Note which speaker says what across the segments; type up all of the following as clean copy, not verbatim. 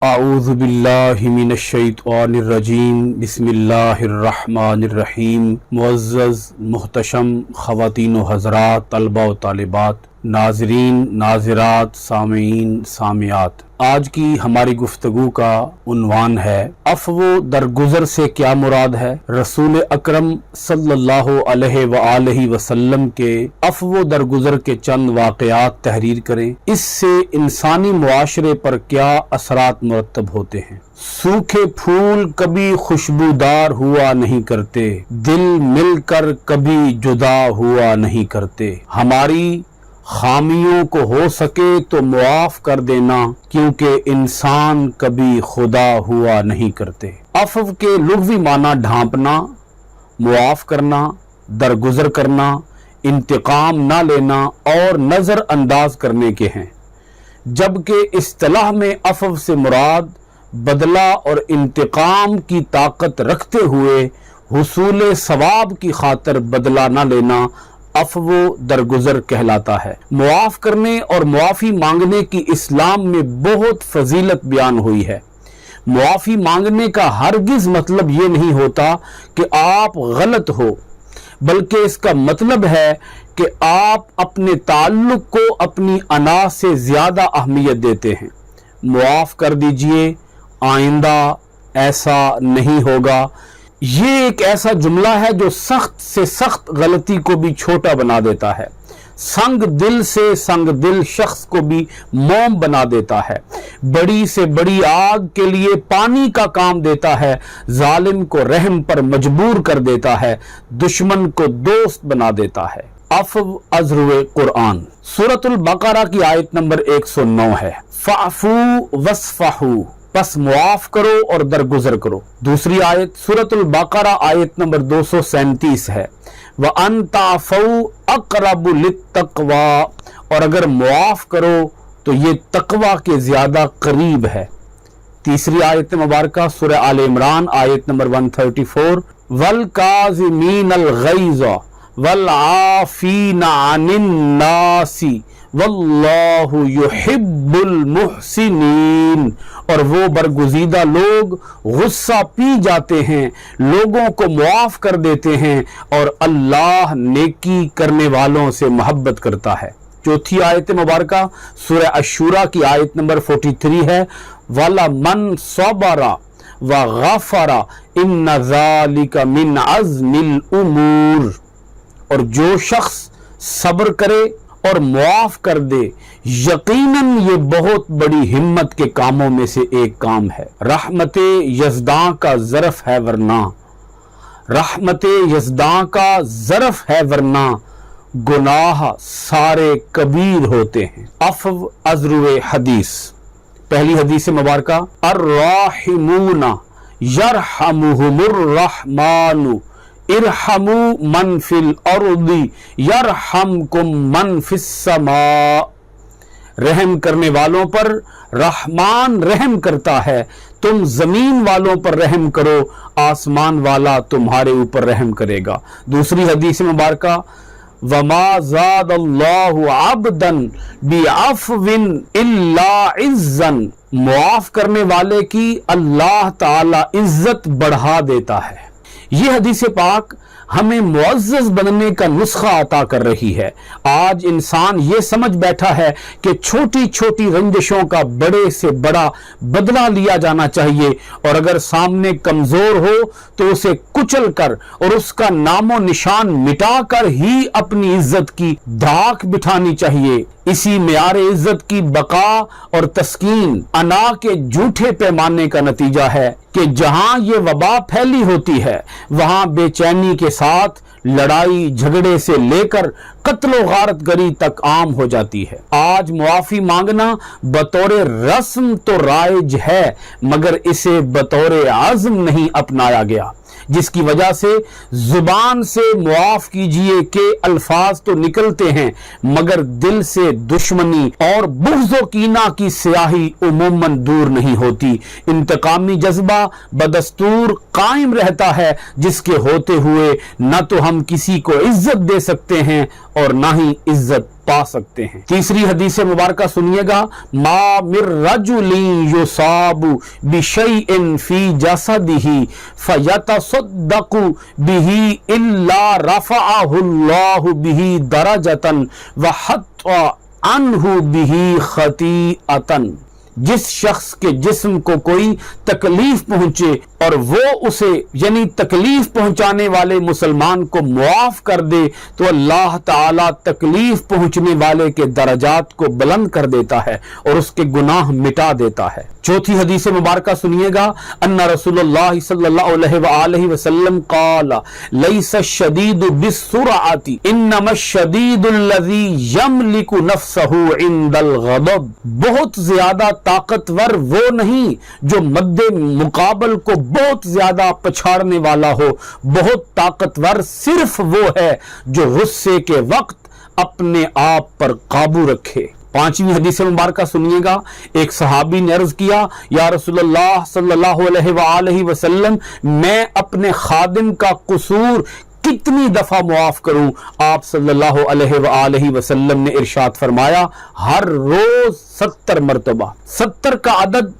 Speaker 1: اعوذ باللہ من الشیطان الرجیم بسم اللہ الرحمن الرحیم۔ معزز محتشم خواتین و حضرات، طلبہ و طالبات، ناظرین ناظرات، سامعین سامعات، آج کی ہماری گفتگو کا عنوان ہے عفو درگزر سے کیا مراد ہے۔ رسول اکرم صلی اللہ علیہ وآلہ وسلم کے عفو درگزر کے چند واقعات تحریر کریں، اس سے انسانی معاشرے پر کیا اثرات مرتب ہوتے ہیں۔ سوکھے پھول کبھی خوشبودار ہوا نہیں کرتے، دل مل کر کبھی جدا ہوا نہیں کرتے۔ ہماری خامیوں کو ہو سکے تو معاف کر دینا، کیونکہ انسان کبھی خدا ہوا نہیں کرتے۔ عفو کے لغوی معنی ڈھانپنا، معاف کرنا، درگزر کرنا، انتقام نہ لینا اور نظر انداز کرنے کے ہیں، جبکہ اصطلاح میں عفو سے مراد بدلہ اور انتقام کی طاقت رکھتے ہوئے حصول ثواب کی خاطر بدلہ نہ لینا عفو درگزر کہلاتا ہے۔ معاف کرنے اور معافی مانگنے کی اسلام میں بہت فضیلت بیان ہوئی ہے۔ معافی مانگنے کا ہرگز مطلب یہ نہیں ہوتا کہ آپ غلط ہو، بلکہ اس کا مطلب ہے کہ آپ اپنے تعلق کو اپنی انا سے زیادہ اہمیت دیتے ہیں۔ معاف کر دیجئے، آئندہ ایسا نہیں ہوگا، یہ ایک ایسا جملہ ہے جو سخت سے سخت غلطی کو بھی چھوٹا بنا دیتا ہے، سنگ دل سے سنگ دل شخص کو بھی موم بنا دیتا ہے، بڑی سے بڑی آگ کے لیے پانی کا کام دیتا ہے، ظالم کو رحم پر مجبور کر دیتا ہے، دشمن کو دوست بنا دیتا ہے۔ عفو ازروِ قرآن سورۃ البقرہ کی آیت نمبر 109 ہے، فَاعْفُوا وَاصْفَحُوا، پس معاف کرو اور درگزر کرو۔ دوسری آیت سورۃ البقرہ آیت نمبر 237 ہے، وَأَن تَعْفُوا أَقْرَبُ لِلتَّقْوَىٰ، اور اگر معاف کرو تو یہ تقوی کے زیادہ قریب ہے۔ تیسری آیت مبارکہ سورہ آل عمران آیت نمبر 134، وَالْكَاظِمِينَ الْغَيْظَ وَالْعَافِينَ عَنِ النَّاسِ واللہ یحب المحسنین، اور وہ برگزیدہ لوگ غصہ پی جاتے ہیں، لوگوں کو معاف کر دیتے ہیں، اور اللہ نیکی کرنے والوں سے محبت کرتا ہے۔ چوتھی آیت مبارکہ سورہ الشورى کی آیت نمبر 43 ہے، وَلَمَنْ صَبَرَ وَغَفَرَ إِنَّ ذَلِكَ مِنْ عَزْمِ الْأُمُورِ، اور جو شخص صبر کرے اور معاف کر دے، یقیناً یہ بہت بڑی ہمت کے کاموں میں سے ایک کام ہے۔ رحمت یزداں کا ظرف ہے ورنہ، رحمت یزداں کا ظرف ہے ورنہ گناہ سارے کبیر ہوتے ہیں۔ عفو ازروِ حدیث پہلی حدیث مبارکہ، الراحمون یرحمہم الرحمن ارحموا من فی الارض یرحمکم من فی السماء، رحم کرنے والوں پر رحمان رحم کرتا ہے، تم زمین والوں پر رحم کرو، آسمان والا تمہارے اوپر رحم کرے گا۔ دوسری حدیث مبارکہ، وما زاد اللہ عبدا بعفو الا عزا، معاف کرنے والے کی اللہ تعالی عزت بڑھا دیتا ہے۔ یہ حدیث پاک ہمیں معزز بننے کا نسخہ عطا کر رہی ہے۔ آج انسان یہ سمجھ بیٹھا ہے کہ چھوٹی چھوٹی رنجشوں کا بڑے سے بڑا بدلہ لیا جانا چاہیے، اور اگر سامنے کمزور ہو تو اسے کچل کر اور اس کا نام و نشان مٹا کر ہی اپنی عزت کی دھاک بٹھانی چاہیے۔ اسی معیار عزت کی بقا اور تسکین انا کے جھوٹے پیمانے کا نتیجہ ہے کہ جہاں یہ وبا پھیلی ہوتی ہے، وہاں بے چینی کے ساتھ لڑائی جھگڑے سے لے کر قتل و غارت گری تک عام ہو جاتی ہے۔ آج معافی مانگنا بطور رسم تو رائج ہے، مگر اسے بطور عزم نہیں اپنایا گیا، جس کی وجہ سے زبان سے معاف کیجئے کے الفاظ تو نکلتے ہیں، مگر دل سے دشمنی اور بغض و کینہ کی سیاہی عموماً دور نہیں ہوتی۔ انتقامی جذبہ بدستور قائم رہتا ہے، جس کے ہوتے ہوئے نہ تو ہم کسی کو عزت دے سکتے ہیں اور نہ ہی عزت پا سکتے ہیں۔ تیسری حدیث مبارکہ سنیے گا، ما من رجل یصاب بشیء فی جسدہ فیتصدق بہ الا رفعہ اللہ بہ درجۃ وحط عنہ بہ خطیئۃ۔ جس شخص کے جسم کو کوئی تکلیف پہنچے اور وہ اسے یعنی تکلیف پہنچانے والے مسلمان کو معاف کر دے تو اللہ تعالیٰ تکلیف پہنچنے والے کے درجات کو بلند کر دیتا ہے اور اس کے گناہ مٹا دیتا ہے۔ چوتھی حدیث مبارکہ سنیے گا، ان رسول اللہ صلی اللہ علیہ وآلہ وسلم قال لیس الشدید بالسرعۃ انما الشدید الذی یملک نفسہ عند الغضب۔ بہت زیادہ طاقتور وہ نہیں جو مد مقابل کو بہت زیادہ پچھاڑنے والا ہو، بہت طاقتور صرف وہ ہے جو غصے کے وقت اپنے آپ پر قابو رکھے۔ پانچویں حدیث مبارکہ سنیے گا، ایک صحابی نے عرض کیا، یا رسول اللہ صلی اللہ علیہ وآلہ وسلم میں اپنے خادم کا قصور کتنی دفعہ معاف کروں؟ آپ صلی اللہ علیہ وآلہ وسلم نے ارشاد فرمایا، ہر روز 70 مرتبہ۔ 70 کا عدد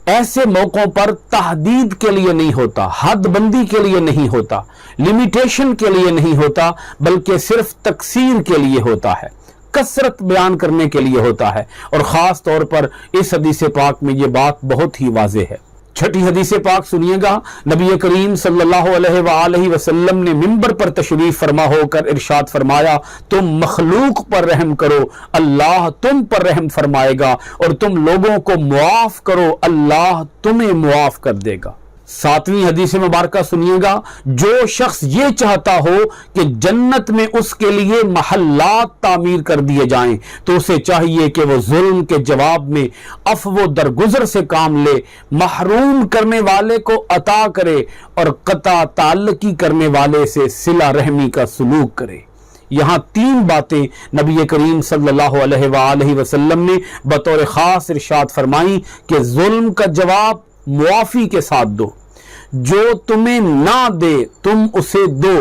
Speaker 1: ایسے موقعوں پر تحدید کے لیے نہیں ہوتا، حد بندی کے لیے نہیں ہوتا، لمیٹیشن کے لیے نہیں ہوتا، بلکہ صرف تکثیر کے لیے ہوتا ہے، کثرت بیان کرنے کے لیے ہوتا ہے، اور خاص طور پر اس حدیث پاک میں یہ بات بہت ہی واضح ہے۔ چھٹی حدیث پاک سنیے گا، نبی کریم صلی اللہ علیہ وآلہ وسلم نے منبر پر تشریف فرما ہو کر ارشاد فرمایا، تم مخلوق پر رحم کرو، اللہ تم پر رحم فرمائے گا، اور تم لوگوں کو معاف کرو، اللہ تمہیں معاف کر دے گا۔ ساتویں حدیث مبارکہ سنیے گا، جو شخص یہ چاہتا ہو کہ جنت میں اس کے لیے محلات تعمیر کر دیے جائیں تو اسے چاہیے کہ وہ ظلم کے جواب میں عفو درگزر سے کام لے، محروم کرنے والے کو عطا کرے اور قطع تعلقی کرنے والے سے صلہ رحمی کا سلوک کرے۔ یہاں 3 باتیں نبی کریم صلی اللہ علیہ وآلہ وسلم نے بطور خاص ارشاد فرمائی کہ ظلم کا جواب معافی کے ساتھ دو، جو تمہیں نہ دے تم اسے دو،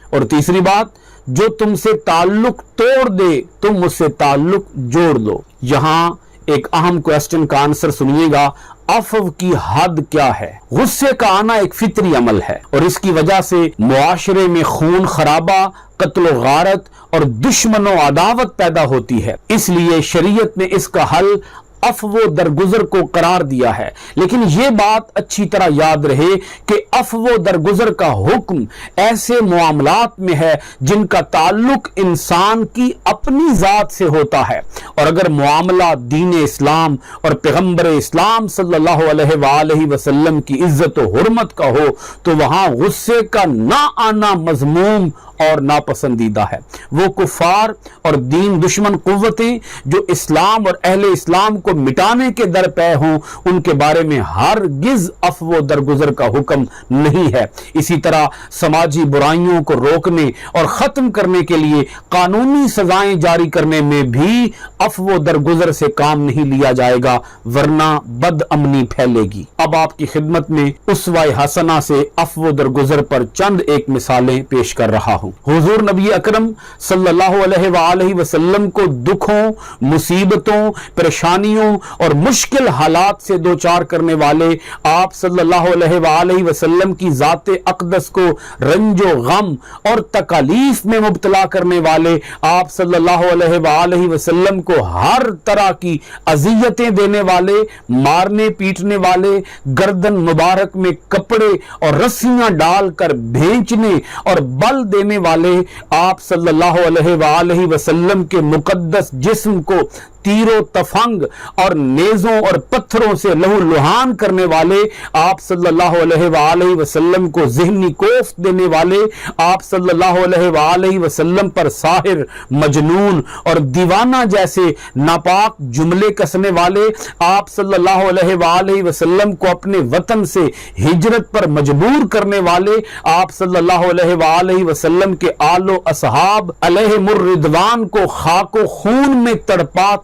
Speaker 1: اور تیسری بات، جو تم سے تعلق توڑ دے تم اس سے تعلق جوڑ دو۔ یہاں ایک اہم کوسچن کا آنسر سنیے گا، عفو کی حد کیا ہے؟ غصے کا آنا ایک فطری عمل ہے، اور اس کی وجہ سے معاشرے میں خون خرابہ، قتل و غارت اور دشمن و عداوت پیدا ہوتی ہے۔ اس لیے شریعت نے اس کا حل عفو درگزر کو قرار دیا ہے، لیکن یہ بات اچھی طرح یاد رہے کہ عفو درگزر کا حکم ایسے معاملات میں ہے جن کا تعلق انسان کی اپنی ذات سے ہوتا ہے، اور اگر معاملہ دین اسلام اور پیغمبر اسلام صلی اللہ علیہ وآلہ وسلم کی عزت و حرمت کا ہو تو وہاں غصے کا نہ آنا مذموم اور ناپسندیدہ ہے۔ وہ کفار اور دین دشمن قوتیں جو اسلام اور اہل اسلام کو مٹانے کے در پے ہوں، ان کے بارے میں ہرگز عفو درگزر کا حکم نہیں ہے۔ اسی طرح سماجی برائیوں کو روکنے اور ختم کرنے کے لیے قانونی سزائیں جاری کرنے میں بھی عفو درگزر سے کام نہیں لیا جائے گا، ورنہ بد امنی پھیلے گی۔ اب آپ کی خدمت میں اسوہ حسنہ سے عفو درگزر پر چند ایک مثالیں پیش کر رہا ہوں۔ حضور نبی اکرم صلی اللہ علیہ وآلہ وسلم کو دکھوں، مصیبتوں، پریشانیوں اور مشکل حالات سے دوچار کرنے والے آپ صلی اللہ علیہ وآلہ وسلم کی ذات اقدس کو رنج و غم اور تکالیف میں مبتلا کرنے والے آپ صلی اللہ علیہ وآلہ وسلم کو ہر طرح کی اذیتیں دینے والے، مارنے پیٹنے والے، گردن مبارک میں کپڑے اور رسیاں ڈال کر بھینچنے اور بل دینے والے آپ صلی اللہ علیہ وآلہ وسلم کے مقدس جسم کو تیر و تفنگ اور نیزوں اور پتھروں سے لہو لہان کرنے والے آپ صلی اللہ علیہ وآلہ وسلم کو ذہنی کوفت دینے والے آپ صلی اللہ علیہ وآلہ وسلم پر ساحر، مجنون اور دیوانہ جیسے ناپاک جملے کسنے والے آپ صلی اللہ علیہ وآلہ وسلم کو اپنے وطن سے ہجرت پر مجبور کرنے والے آپ صلی اللہ علیہ وآلہ وسلم کے آل و اصحاب علیہم الرضوان کو خاک و خون میں تڑپا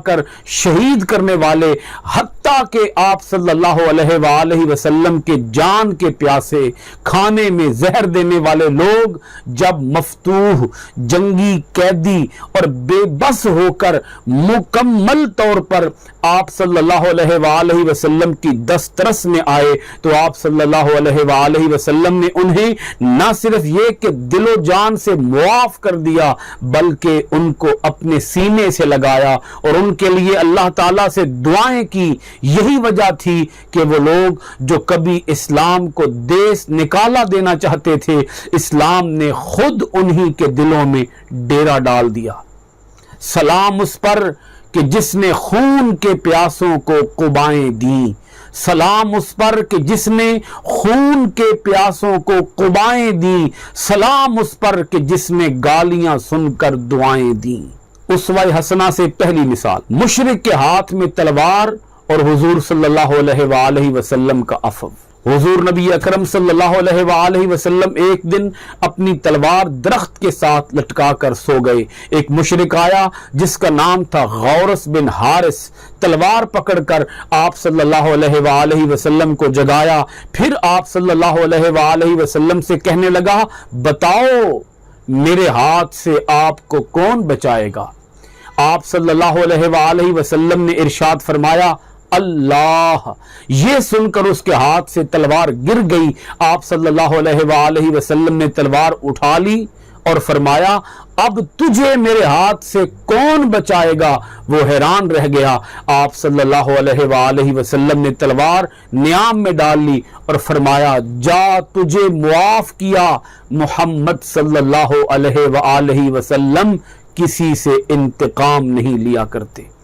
Speaker 1: کر شہید کرنے والے، حتی حتیٰ کہ آپ صلی اللہ علیہ وآلہ وسلم کے جان کے پیاسے کھانے میں زہر دینے والے لوگ جب مفتوح، جنگی قیدی اور بے بس ہو کر مکمل طور پر آپ صلی اللہ علیہ وآلہ وسلم کی دسترس میں آئے تو آپ صلی اللہ علیہ وآلہ وسلم نے انہیں نہ صرف یہ کہ دل و جان سے معاف کر دیا بلکہ ان کو اپنے سینے سے لگایا اور ان کے لیے اللہ تعالیٰ سے دعائیں کی۔ یہی وجہ تھی کہ وہ لوگ جو کبھی اسلام کو دیس نکالا دینا چاہتے تھے، اسلام نے خود انہی کے دلوں میں ڈیرا ڈال دیا۔ سلام اس پر کہ جس نے خون کے پیاسوں کو قبائیں دیں، سلام اس پر کہ جس نے خون کے پیاسوں کو قبائیں دیں، سلام اس پر کہ جس نے گالیاں سن کر دعائیں دیں۔ اسوہ حسنہ سے پہلی مثال، مشرک کے ہاتھ میں تلوار اور حضور صلی اللہ علیہ وآلہ وسلم کا عفو۔ حضور نبی اکرم صلی اللہ علیہ وآلہ وسلم ایک دن اپنی تلوار درخت کے ساتھ لٹکا کر سو گئے۔ ایک مشرک آیا جس کا نام تھا غورث بن حارث، تلوار پکڑ کر آپ صلی اللہ علیہ وآلہ وسلم کو جگایا، پھر آپ صلی اللہ علیہ وآلہ وسلم سے کہنے لگا، بتاؤ میرے ہاتھ سے آپ کو کون بچائے گا؟ آپ صلی اللہ علیہ وآلہ وسلم نے ارشاد فرمایا، اللہ۔ یہ سن کر اس کے ہاتھ سے تلوار گر گئی۔ آپ صلی اللہ علیہ وآلہ وسلم نے تلوار اٹھا لی اور فرمایا، اب تجھے میرے ہاتھ سے کون بچائے گا؟ وہ حیران رہ گیا۔ آپ صلی اللہ علیہ وآلہ وسلم نے تلوار نیام میں ڈال لی اور فرمایا، جا تجھے معاف کیا۔ محمد صلی اللہ علیہ وآلہ وسلم کسی سے انتقام نہیں لیا کرتے۔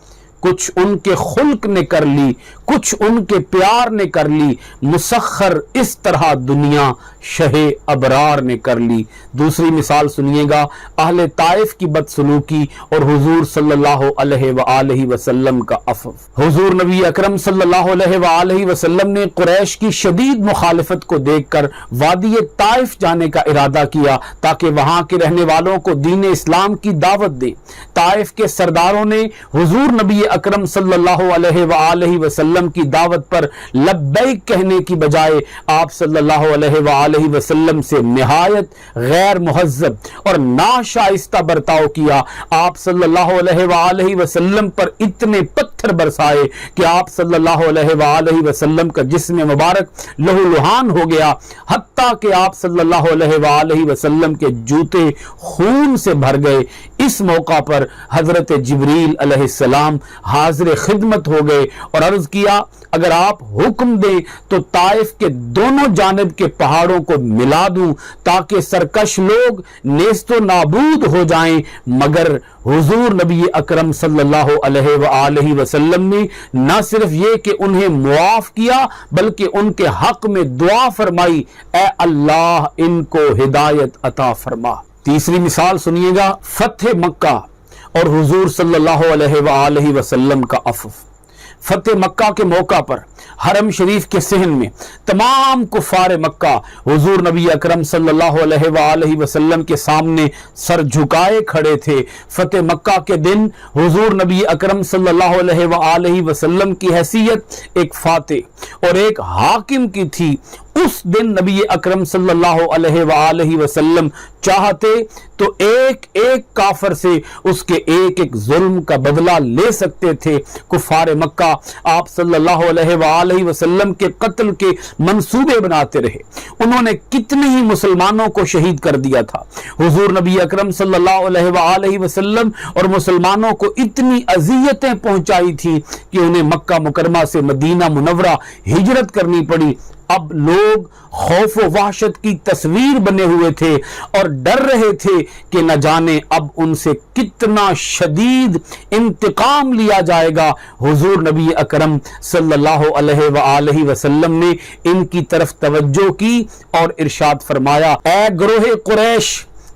Speaker 1: کچھ ان کے خلق نے کر لی، کچھ ان کے پیار نے کر لی، مسخر اس طرح دنیا شہ ابرار نے کر لی۔ دوسری مثال سنیے گا، اہل طائف کی بدسلوکی اور حضور صلی اللہ علیہ وآلہ وسلم کا عفو۔ حضور نبی اکرم صلی اللہ علیہ وآلہ وسلم نے قریش کی شدید مخالفت کو دیکھ کر وادی طائف جانے کا ارادہ کیا تاکہ وہاں کے رہنے والوں کو دین اسلام کی دعوت دیں۔ طائف کے سرداروں نے حضور نبی اکرم صلی اللہ علیہ وآلہ وسلم کی دعوت پر لبیک کہنے کی بجائے آپ صلی اللہ علیہ وآلہ وسلم سے نہایت غیر مہذب اور ناشائستہ برتاؤ کیا۔ آپ صلی اللہ علیہ وآلہ وسلم پر اتنے پتھر برسائے کہ آپ صلی اللہ علیہ وآلہ وسلم کا جسم مبارک لہو لہان ہو گیا، حتیٰ کہ آپ صلی اللہ علیہ وآلہ وسلم کے جوتے خون سے بھر گئے۔ اس موقع پر حضرت جبریل علیہ السلام حاضر خدمت ہو گئے اور عرض کیا، اگر آپ حکم دیں تو طائف کے دونوں جانب کے پہاڑوں کو ملا دوں تاکہ سرکش لوگ نیست و نابود ہو جائیں، مگر حضور نبی اکرم صلی اللہ علیہ وآلہ وسلم نے نہ صرف یہ کہ انہیں معاف کیا بلکہ ان کے حق میں دعا فرمائی، اے اللہ ان کو ہدایت عطا فرما۔ تیسری مثال سنیے گا، فتح مکہ اور حضور صلی اللہ علیہ وآلہ وسلم کا عفو۔ فتح مکہ کے موقع پر حرم شریف کے صحن میں تمام کفار مکہ حضور نبی اکرم صلی اللہ علیہ وآلہ وسلم کے سامنے سر جھکائے کھڑے تھے۔ فتح مکہ کے دن حضور نبی اکرم صلی اللہ علیہ وآلہ وسلم کی حیثیت ایک فاتح اور ایک حاکم کی تھی۔ اس دن نبی اکرم صلی اللہ علیہ وآلہ وسلم چاہتے تو ایک ایک کافر سے اس کے ایک ایک ظلم کا بدلہ لے سکتے تھے۔ کفار مکہ آپ صلی اللہ علیہ وآلہ وسلم کے قتل کے منصوبے بناتے رہے۔ انہوں نے کتنے ہی مسلمانوں کو شہید کر دیا تھا۔ حضور نبی اکرم صلی اللہ علیہ وآلہ وسلم اور مسلمانوں کو اتنی اذیتیں پہنچائی تھی کہ انہیں مکہ مکرمہ سے مدینہ منورہ ہجرت کرنی پڑی۔ اب لوگ خوف و وحشت کی تصویر بنے ہوئے تھے اور ڈر رہے تھے کہ نہ جانے اب ان سے کتنا شدید انتقام لیا جائے گا۔ حضور نبی اکرم صلی اللہ علیہ وآلہ وسلم نے ان کی طرف توجہ کی اور ارشاد فرمایا، اے گروہ قریش،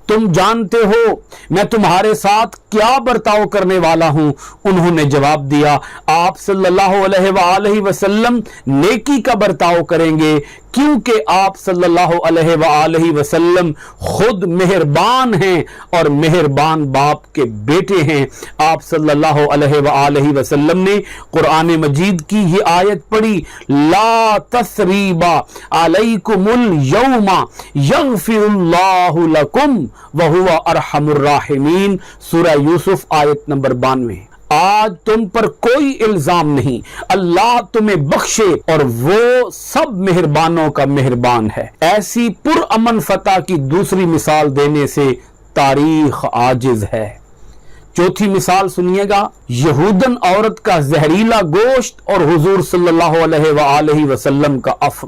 Speaker 1: تم جانتے ہو میں تمہارے ساتھ کیا برتاؤ کرنے والا ہوں؟ انہوں نے جواب دیا، آپ صلی اللہ علیہ وآلہ وسلم نیکی کا برتاؤ کریں گے، کیونکہ آپ صلی اللہ علیہ وآلہ وسلم خود مہربان ہیں اور مہربان باپ کے بیٹے ہیں۔ آپ صلی اللہ علیہ وآلہ وسلم نے قرآن مجید کی یہ آیت پڑھی، لا تثریب علیکم اليوم یغفر اللہ لکم وہو ارحم الراحمین، سورہ یوسف آیت نمبر 92۔ آج تم پر کوئی الزام نہیں، اللہ تمہیں بخشے اور وہ سب مہربانوں کا مہربان ہے۔ ایسی پرامن فتح کی دوسری مثال دینے سے تاریخ عاجز ہے۔ چوتھی مثال سنیے گا، یہودن عورت کا زہریلا گوشت اور حضور صلی اللہ علیہ وآلہ وسلم کا عفو۔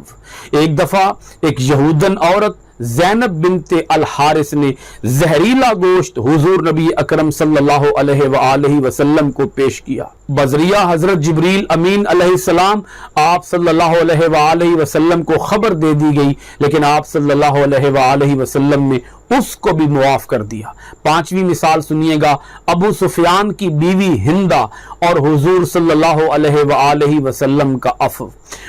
Speaker 1: ایک دفعہ ایک یہودن عورت زینب بنت الحارث نے زہریلا گوشت حضور نبی اکرم صلی اللہ علیہ وآلہ وسلم کو پیش کیا۔ بذریعہ حضرت جبریل امین علیہ السلام آپ صلی اللہ علیہ وآلہ وسلم کو خبر دے دی گئی، لیکن آپ صلی اللہ علیہ وآلہ وسلم نے اس کو بھی معاف کر دیا۔ پانچویں مثال سنیے گا، ابو سفیان کی بیوی ہندہ اور حضور صلی اللہ علیہ وآلہ وسلم کا عفو۔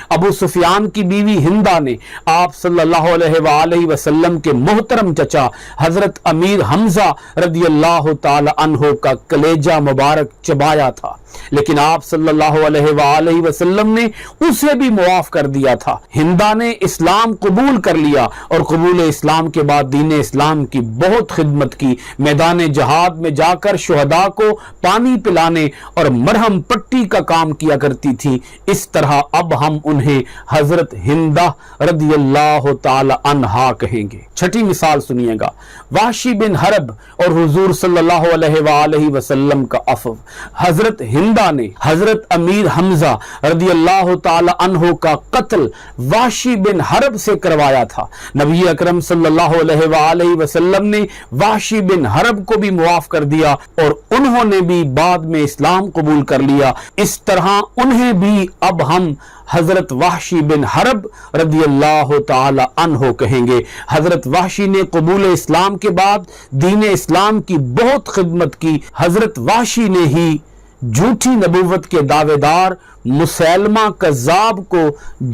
Speaker 1: ابو سفیان کی بیوی ہندہ نے آپ صلی اللہ علیہ وآلہ وسلم کے محترم چچا حضرت امیر حمزہ رضی اللہ تعالی عنہ کا کلیجہ مبارک چبایا تھا، لیکن آپ صلی اللہ علیہ وآلہ وسلم نے اسے بھی معاف کر دیا تھا۔ ہندہ نے اسلام قبول کر لیا اور قبول اسلام کے بعد دین اسلام کی بہت خدمت کی، میدان جہاد میں جا کر شہداء کو پانی پلانے اور مرہم پٹی کا کام کیا کرتی تھی۔ اس طرح اب ہم انہیں حضرت ہندہ رضی اللہ تعالی عنہا کہیں گے۔ چھٹی مثال سنیے گا، وحشی بن حرب اور حضور صلی اللہ علیہ وآلہ وسلم کا عفو۔ حضرت ہندہ نے حضرت امیر حمزہ رضی اللہ تعالی عنہ کا قتل وحشی بن حرب سے کروایا تھا۔ نبی اکرم صلی اللہ علیہ وآلہ وسلم نے وحشی بن حرب کو بھی معاف کر دیا اور انہوں نے بھی بعد میں اسلام قبول کر لیا۔ اس طرح انہیں بھی اب ہم حضرت وحشی بن حرب رضی اللہ تعالی عنہ کہیں گے۔ حضرت وحشی نے قبول اسلام کے بعد دین اسلام کی بہت خدمت کی۔ حضرت وحشی نے ہی جھوٹی نبوت کے دعوے دار مسیلمہ کذاب کو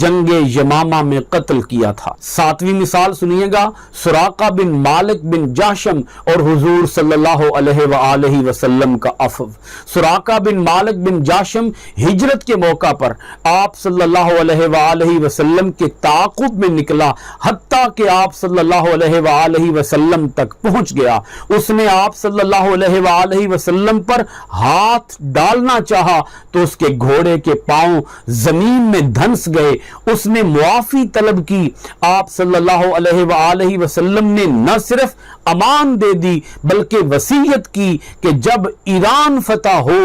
Speaker 1: جنگ یمامہ میں قتل کیا تھا۔ ساتویں مثال سنیے گا، سراقہ بن مالک بن جاشم اور حضور صلی اللہ علیہ وآلہ وسلم کا عفو۔ سراقہ بن مالک بن جاشم ہجرت کے موقع پر آپ صلی اللہ علیہ وآلہ وسلم کے تعاقب میں نکلا، حتیٰ کہ آپ صلی اللہ علیہ وآلہ وسلم تک پہنچ گیا۔ اس نے آپ صلی اللہ علیہ وآلہ وسلم پر ہاتھ ڈالنا چاہا تو اس کے گھوڑے کے پاؤں زمین میں دھنس گئے۔ اس نے معافی طلب کی، آپ صلی اللہ علیہ وآلہ وسلم نے نہ صرف امان دے دی بلکہ وصیت کی کہ جب ایران فتح ہو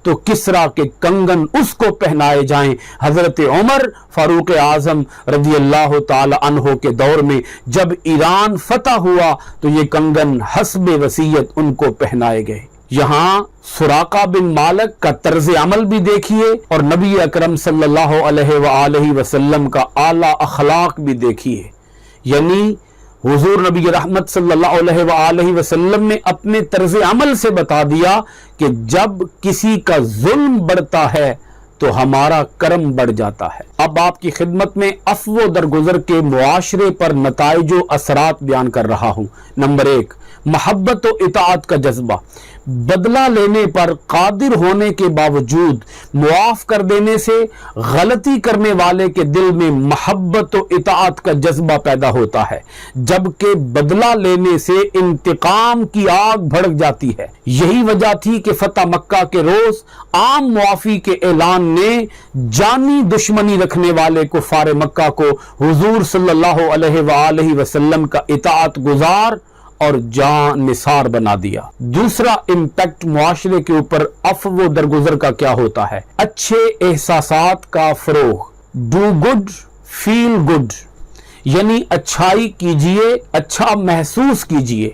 Speaker 1: تو کسرا کے کنگن اس کو پہنائے جائیں۔ حضرت عمر فاروق اعظم رضی اللہ تعالی عنہ کے دور میں جب ایران فتح ہوا تو یہ کنگن حسب وصیت ان کو پہنائے گئے۔ یہاں سراقہ بن مالک کا طرز عمل بھی دیکھیے اور نبی اکرم صلی اللہ علیہ وآلہ وسلم کا اعلیٰ اخلاق بھی دیکھیے۔ یعنی حضور نبی رحمت صلی اللہ علیہ وآلہ وسلم نے اپنے طرز عمل سے بتا دیا کہ جب کسی کا ظلم بڑھتا ہے تو ہمارا کرم بڑھ جاتا ہے۔ اب آپ کی خدمت میں عفو و درگزر کے معاشرے پر نتائج و اثرات بیان کر رہا ہوں۔ نمبر 1، محبت و اطاعت کا جذبہ۔ بدلہ لینے پر قادر ہونے کے باوجود معاف کر دینے سے غلطی کرنے والے کے دل میں محبت و اطاعت کا جذبہ پیدا ہوتا ہے، جبکہ بدلہ لینے سے انتقام کی آگ بھڑک جاتی ہے۔ یہی وجہ تھی کہ فتح مکہ کے روز عام معافی کے اعلان نے جانی دشمنی رکھنے والے کفار مکہ کو حضور صلی اللہ علیہ وآلہ وسلم کا اطاعت گزار اور جان نثار بنا دیا۔ دوسرا امپیکٹ معاشرے کے اوپر عفو و درگزر کا کیا ہوتا ہے؟ اچھے احساسات کا فروغ۔ ڈو گڈ فیل گڈ، یعنی اچھائی کیجئے، اچھا محسوس کیجئے۔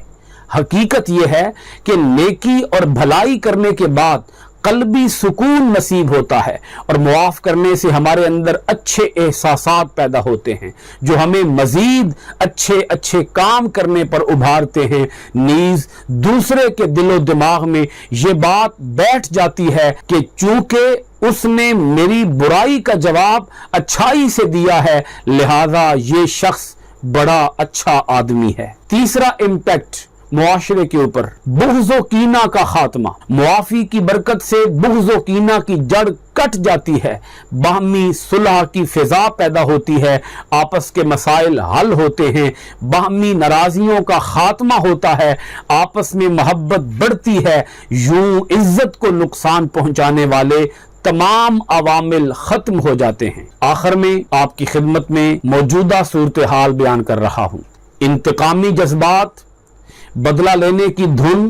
Speaker 1: حقیقت یہ ہے کہ نیکی اور بھلائی کرنے کے بعد قلبی سکون نصیب ہوتا ہے، اور معاف کرنے سے ہمارے اندر اچھے احساسات پیدا ہوتے ہیں جو ہمیں مزید اچھے اچھے کام کرنے پر ابھارتے ہیں۔ نیز دوسرے کے دل و دماغ میں یہ بات بیٹھ جاتی ہے کہ چونکہ اس نے میری برائی کا جواب اچھائی سے دیا ہے، لہذا یہ شخص بڑا اچھا آدمی ہے۔ تیسرا امپیکٹ معاشرے کے اوپر، بغض و کینہ کا خاتمہ۔ معافی کی برکت سے بغض و کینہ کی جڑ کٹ جاتی ہے، باہمی صلح کی فضا پیدا ہوتی ہے، آپس کے مسائل حل ہوتے ہیں، باہمی ناراضیوں کا خاتمہ ہوتا ہے، آپس میں محبت بڑھتی ہے، یوں عزت کو نقصان پہنچانے والے تمام عوامل ختم ہو جاتے ہیں۔ آخر میں آپ کی خدمت میں موجودہ صورتحال بیان کر رہا ہوں۔ انتقامی جذبات، بدلہ لینے کی دھن،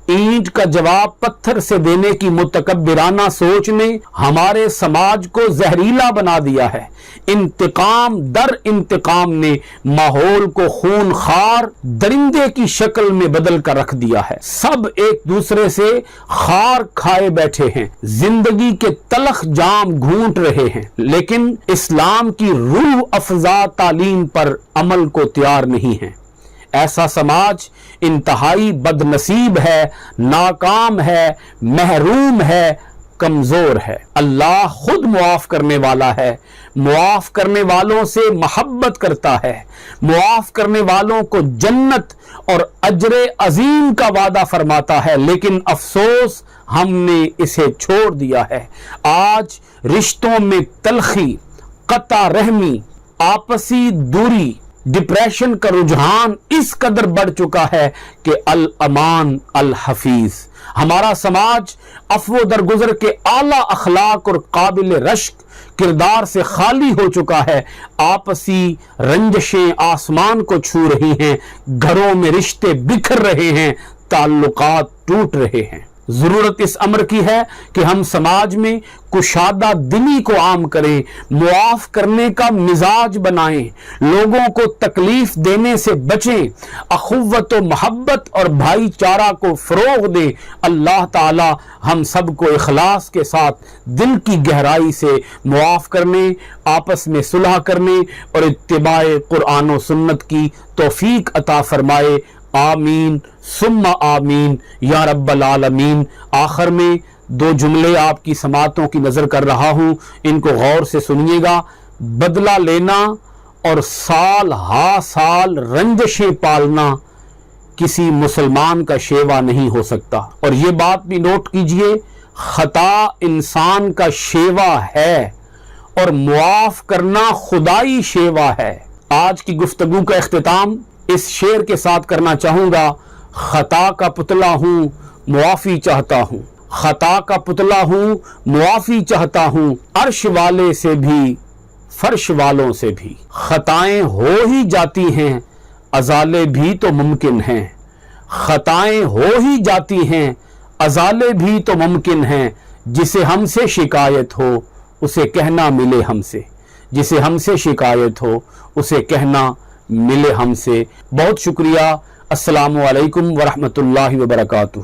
Speaker 1: اینٹ کا جواب پتھر سے دینے کی متکبرانہ سوچ نے ہمارے سماج کو زہریلا بنا دیا ہے۔ انتقام در انتقام نے ماحول کو خون خار درندے کی شکل میں بدل کر رکھ دیا ہے۔ سب ایک دوسرے سے خار کھائے بیٹھے ہیں، زندگی کے تلخ جام گھونٹ رہے ہیں، لیکن اسلام کی روح افزا تعلیم پر عمل کو تیار نہیں ہیں۔ ایسا سماج انتہائی بد نصیب ہے، ناکام ہے، محروم ہے، کمزور ہے۔ اللہ خود معاف کرنے والا ہے، معاف کرنے والوں سے محبت کرتا ہے، معاف کرنے والوں کو جنت اور اجر عظیم کا وعدہ فرماتا ہے، لیکن افسوس ہم نے اسے چھوڑ دیا ہے۔ آج رشتوں میں تلخی، قطع رحمی، آپسی دوری، ڈپریشن کا رجحان اس قدر بڑھ چکا ہے کہ الامان الحفیظ۔ ہمارا سماج عفو درگزر کے اعلیٰ اخلاق اور قابل رشک کردار سے خالی ہو چکا ہے۔ آپسی رنجشیں آسمان کو چھو رہی ہیں، گھروں میں رشتے بکھر رہے ہیں، تعلقات ٹوٹ رہے ہیں۔ ضرورت اس امر کی ہے کہ ہم سماج میں کشادہ دلی کو عام کریں، معاف کرنے کا مزاج بنائیں، لوگوں کو تکلیف دینے سے بچیں، اخوت و محبت اور بھائی چارہ کو فروغ دیں۔ اللہ تعالی ہم سب کو اخلاص کے ساتھ دل کی گہرائی سے معاف کرنے، آپس میں صلح کرنے اور اتباع قرآن و سنت کی توفیق عطا فرمائے۔ آمین ثم آمین یا رب العالمین۔ آخر میں دو جملے آپ کی سماعتوں کی نظر کر رہا ہوں، ان کو غور سے سنیے گا۔ بدلہ لینا اور سال ہا سال رنجشیں پالنا کسی مسلمان کا شیوا نہیں ہو سکتا، اور یہ بات بھی نوٹ کیجئے، خطا انسان کا شیوا ہے اور معاف کرنا خدائی شیوا ہے۔ آج کی گفتگو کا اختتام اس شعر کے ساتھ کرنا چاہوں گا۔ خطا کا پتلا ہوں معافی چاہتا ہوں، خطا کا پتلا ہوں معافی چاہتا ہوں، عرش والے سے بھی فرش والوں سے بھی۔ خطائیں ہو ہی جاتی ہیں، ازالے بھی تو ممکن ہیں، خطائیں ہو ہی جاتی ہیں، ازالے بھی تو ممکن ہیں۔ جسے ہم سے شکایت ہو اسے کہنا ملے ہم سے، جسے ہم سے شکایت ہو اسے کہنا ملے ہم سے۔ بہت شکریہ۔ السلام علیکم ورحمۃ اللہ وبرکاتہ۔